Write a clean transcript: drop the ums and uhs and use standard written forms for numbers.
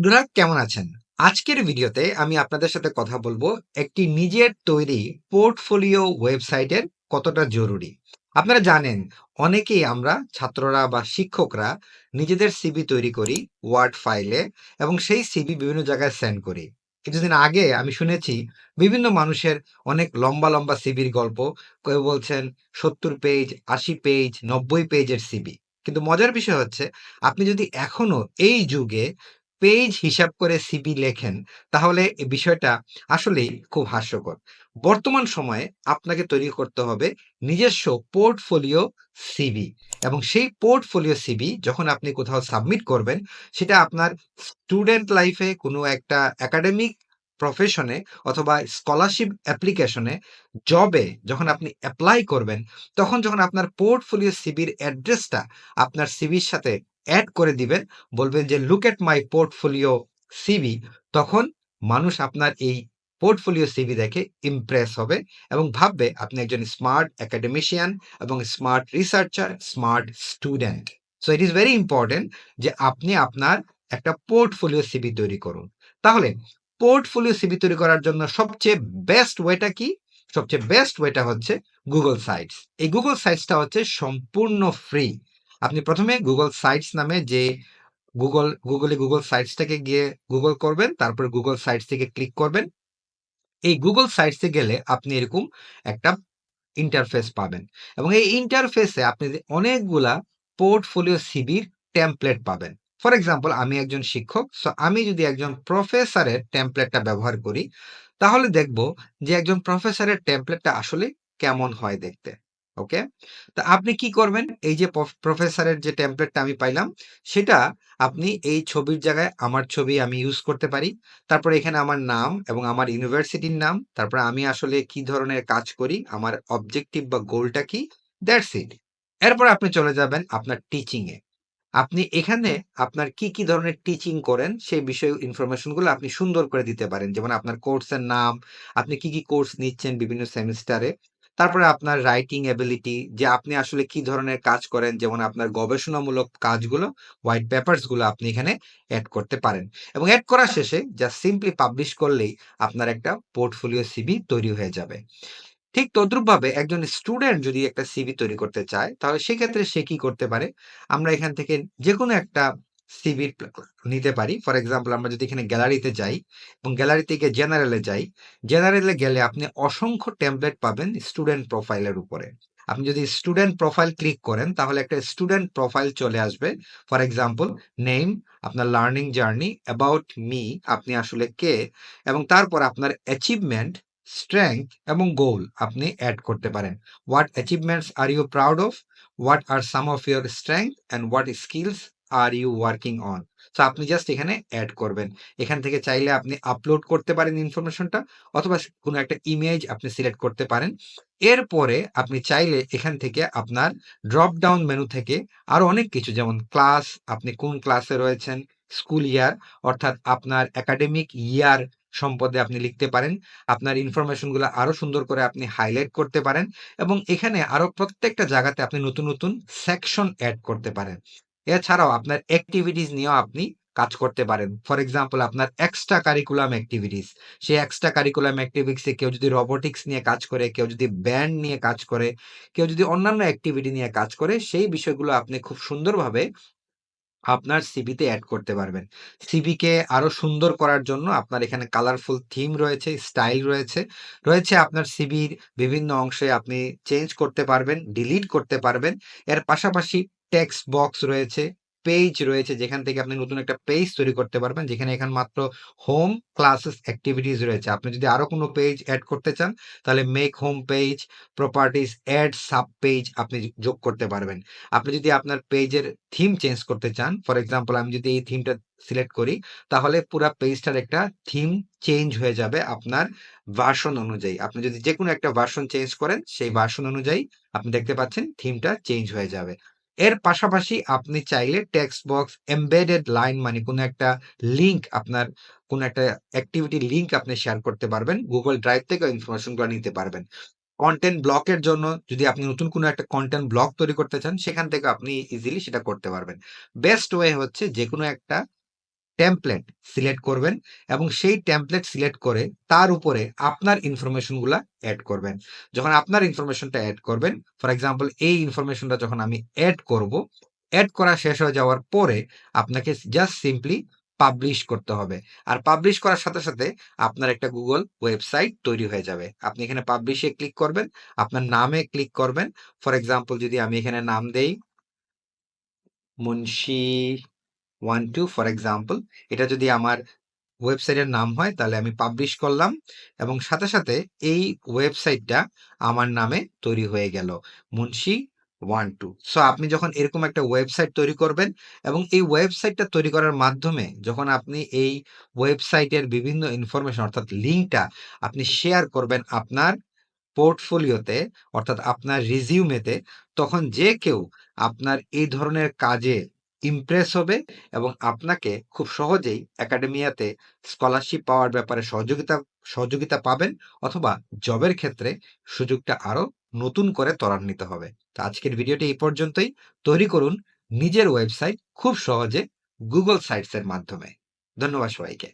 বন্ধুরা কেমন আছেন? আজকের ভিডিওতে আমি আপনাদের সাথে কথা বলবো একটি নিজের তৈরি পোর্টফোলিও ওয়েবসাইটের কতটা জরুরি। আপনারা জানেন অনেকেই আমরা ছাত্ররা বা শিক্ষকরা নিজেদের সিভি তৈরি করি ওয়ার্ড ফাইলে এবং সেই সিভি বিভিন্ন জায়গায় সেন্ড করি। কিছুদিন আগে আমি শুনেছি বিভিন্ন মানুষের অনেক লম্বা লম্বা সিভির গল্প। কেউ বলছেন ৭০ পেজ, ৮০ পেজ, ৯০ পেজের সিভি। কিন্তু মজার বিষয় হচ্ছে আপনি যদি এখনো এই যুগে পেজ হিসাব করে সিভি লেখেন, তাহলে এই বিষয়টা আসলেই খুব হাস্যকর। বর্তমান সময়ে আপনাকে তৈরি করতে হবে নিজস্ব পোর্টফোলিও সিভি এবং সেই পোর্টফোলিও সিভি যখন আপনি কোথাও সাবমিট করবেন, সেটা আপনার স্টুডেন্ট লাইফে কোনো একটা একাডেমিক প্রফেশনে অথবা স্কলারশিপ অ্যাপ্লিকেশনে, জবে যখন আপনি এপ্লাই করবেন, তখন যখন আপনার পোর্টফোলিও সিভির অ্যাড্রেসটা আপনার সিভির সাথে এড করে দিবেন, বলবেন যে look at my portfolio CV, তখন মানুষ আপনার এই পোর্টফোলিও সিভি দেখে ইমপ্রেস হবে এবং ভাববে আপনি একজন স্মার্ট একাডেমিশিয়ান এবং smart researcher, smart student. So it is very important যে আপনি আপনার একটা পোর্টফোলিও সিভি তৈরি করুন। তাহলে পোর্টফোলিও সিভি তৈরি করার জন্য সবচেয়ে বেস্ট ওয়েটা কি? সবচেয়ে বেস্ট ওয়েটা হচ্ছে গুগল সাইটস। এই গুগল সাইটসটা হচ্ছে সম্পূর্ণ ফ্রি। আপনি প্রথমে গুগল সাইটস নামে যে গুগল সাইটসটাকে গিয়ে গুগল করবেন, তারপর গুগল সাইটস থেকে ক্লিক করবেন। এই গুগল সাইটসে গেলে আপনি এরকম একটা ইন্টারফেস পাবেন এবং এই ইন্টারফেসে আপনি অনেকগুলা পোর্টফোলিও সিভির টেমপ্লেট পাবেন। ফর এক্সাম্পল, আমি একজন শিক্ষক, সো আমি যদি একজন প্রফেসরের টেমপ্লেটটা ব্যবহার করি, তাহলে দেখব যে একজন প্রফেসরের টেমপ্লেটটা আসলে কেমন হয় দেখতে। ওকে, তো আপনি কি করবেন, এই যে প্রফেসরের যে টেমপ্লেটটা আমি পাইলাম, সেটা আপনি এই ছবির জায়গায় আমার ছবি আমি ইউজ করতে পারি। তারপরে এখানে আমার নাম এবং আমার ইউনিভার্সিটির নাম, তারপরে আমি আসলে কি ধরনের কাজ করি, আমার অবজেক্টিভ বা গোলটা কি, দ্যাটস ইট। এরপর আপনি চলে যাবেন আপনার টিচিং এ। আপনি এখানে আপনার কি, কি ধরনের টিচিং করেন সেই বিষয়ে ইনফরমেশন গুলো আপনি সুন্দর করে দিতে পারেন। যেমন আপনার কোর্সের নাম, আপনি কি, কি কোর্স নিচ্ছেন বিভিন্ন সেমিস্টারে। তারপরে আপনার রাইটিং এবিলিটি, যে আপনি আসলে কি ধরনের কাজ করেন, যেমন আপনার গবেষণামূলক কাজগুলো, হোয়াইট পেপারস গুলো আপনি এখানে এড করতে পারেন। এবং এড করা শেষে জাস্ট সিম্পলি পাবলিশ করলেই আপনার একটা পোর্টফোলিও সিভি তৈরি হয়ে যাবে। ঠিক তদ্রুপভাবে একজন স্টুডেন্ট যদি একটা সিভি তৈরি করতে চায়, তাহলে সেক্ষেত্রে সে কি করতে পারে? আমরা এখান থেকে যেকোনো একটা সিভি নিতে পারি। ফর এক্সাম্পল, আমরা যদি এখানে গ্যালারিতে যাই এবং গ্যালারি থেকে জেনারেলে যাই, জেনারেলে গেলে আপনি অসংখ্য টেমপ্লেট পাবেন স্টুডেন্ট প্রোফাইলের উপরে। আপনি যদি স্টুডেন্ট প্রোফাইল ক্লিক করেন, তাহলে একটা স্টুডেন্ট প্রোফাইল চলে আসবে। ফর এক্সাম্পল, নেম, আপনার লার্নিং জার্নি, অ্যাবাউট মি, আপনি আসলে কে, এবং তারপর আপনার অ্যাচিভমেন্ট, স্ট্রেংথ এবং গোল আপনি অ্যাড করতে পারেন। What achievements are you proud of, what are some of your strength and what skills are you working on. So আপনি জাস্ট এখানে অ্যাড করবেন। এখান থেকে চাইলে আপনি আপলোড করতে পারেন ইনফরমেশনটা, অথবা কোনো একটা ইমেজ আপনি সিলেক্ট করতে পারেন। এরপরে আপনি চাইলে এখান থেকে আপনার ড্রপ ডাউন মেনু থেকে আরো অনেক কিছু, যেমন ক্লাস, আপনি কোন ক্লাসে রয়েছেন, স্কুল ইয়ার, অর্থাৎ আপনার একাডেমিক ইয়ার সম্পদে আপনি লিখতে পারেন। আপনার ইনফরমেশন গুলো আরো সুন্দর করে আপনি হাইলাইট করতে পারেন এবং এখানে আরো প্রত্যেকটা জায়গাতে আপনি নতুন নতুন সেকশন অ্যাড করতে পারেন। এছাড়াও আপনার অ্যাক্টিভিটিস নিয়েও আপনি কাজ করতে পারেন। ফর এক্সাম্পল, আপনার এক্সট্রা কারিকুলাম অ্যাক্টিভিটিস, সেই এক্সট্রা কারিকুলাম অ্যাক্টিভিটিসে কেউ যদি রোবোটিক্স নিয়ে কাজ করে, কেউ যদি ব্যান্ড নিয়ে কাজ করে, কেউ যদি অন্যান্য অ্যাক্টিভিটি নিয়ে কাজ করে, সেই বিষয়গুলো আপনি খুব সুন্দরভাবে আপনার সিভিতে এড করতে পারবেন। সিভিকে আরো সুন্দর করার জন্য আপনার এখানে কালারফুল থিম রয়েছে, স্টাইল রয়েছে। রয়েছে আপনার সিভির বিভিন্ন অংশে আপনি চেঞ্জ করতে পারবেন, ডিলিট করতে পারবেন। এর পাশাপাশি টেক্সট বক্স রয়েছে, পেজ রয়েছে, যেখান থেকে আপনি নতুন একটা পেজ তৈরি করতে পারবেন, যেখানে এখানে মাত্র হোম, ক্লাসেস, অ্যাক্টিভিটিস রয়েছে। আপনি যদি আরো কোনো পেজ এড করতে চান, তাহলে make home page, properties, add sub page আপনি যোগ করতে পারবেন। আপনি যদি আপনার পেজের থিম চেঞ্জ করতে চান, ফর এক্সাম্পল আমি যদি এই থিমটা সিলেক্ট করি, তাহলে পুরা পেজটার একটা থিম চেঞ্জ হয়ে যাবে আপনার ভার্সন অনুযায়ী। আপনি যদি যেকোনো একটা ভার্সন চেঞ্জ করেন, সেই ভার্সন অনুযায়ী আপনি দেখতে পাচ্ছেন থিমটা চেঞ্জ হয়ে যাবে। এর পাশাপাশি আপনি চাইলে টেক্সট বক্স, এমবেডেড লাইন, মানে কোনো একটা লিঙ্ক, আপনার কোনো একটা অ্যাক্টিভিটি লিঙ্ক আপনি শেয়ার করতে পারবেন। গুগল ড্রাইভ থেকে ইনফরমেশনগুলো নিতে পারবেন। কন্টেন্ট ব্লকের জন্য যদি আপনি নতুন কোনো একটা কন্টেন্ট ব্লক তৈরি করতে চান, সেখান থেকে আপনি ইজিলি সেটা করতে পারবেন। বেস্ট ওয়ে হচ্ছে যেকোনো একটা টেমপ্লেট সিলেক্ট করবেন এবং সেই টেমপ্লেট সিলেক্ট করে তার উপরে আপনার ইনফরমেশনগুলা এড করবেন। যখন আপনার ইনফরমেশনটা এড করবেন, ফর এক্সাম্পল এই ইনফরমেশনটা যখন আমি এড করব, এড করা শেষ হয়ে যাওয়ার পরে আপনাকে জাস্ট সিম্পলি পাবলিশ করতে হবে। আর পাবলিশ করার সাথে সাথে আপনার একটা গুগল ওয়েবসাইট তৈরি হয়ে যাবে। আপনি এখানে পাবলিশে ক্লিক করবেন, আপনার নামে ক্লিক করবেন। ফর এক্সাম্পল যদি আমি এখানে নাম দেই মুন্সি 12 ফর এক্সাম্পল, এটা যদি আমার ওয়েবসাইটের নাম হয় তাহলে আমি পাবলিশ করলাম এবং সাথে সাথে এই ওয়েবসাইটটা আমার নামে তৈরি হয়ে গেল, মুন্সি 12। সো আপনি যখন এরকম একটা ওয়েবসাইট তৈরি করবেন এবং এই ওয়েবসাইটটা তৈরি করার মাধ্যমে যখন আপনি এই ওয়েবসাইটের বিভিন্ন ইনফরমেশন অর্থাৎ লিঙ্কটা আপনি শেয়ার করবেন আপনার পোর্টফোলিওতে অর্থাৎ আপনার রিজিউমেতে, তখন যে কেউ আপনার এই ধরনের কাজে ইমপ্রেস হবে এবং আপনাকে খুব সহজেই একাডেমিয়াতে স্কলারশিপ পাওয়ার ব্যাপারে সহযোগিতা পাবেন, অথবা জবের ক্ষেত্রে সুযোগটা আরো নতুন করে ত্বরান্বিত হবে। তো আজকের ভিডিওটি এই পর্যন্তই। তৈরি করুন নিজের ওয়েবসাইট খুব সহজে গুগল সাইটস এর মাধ্যমে। ধন্যবাদ সবাইকে।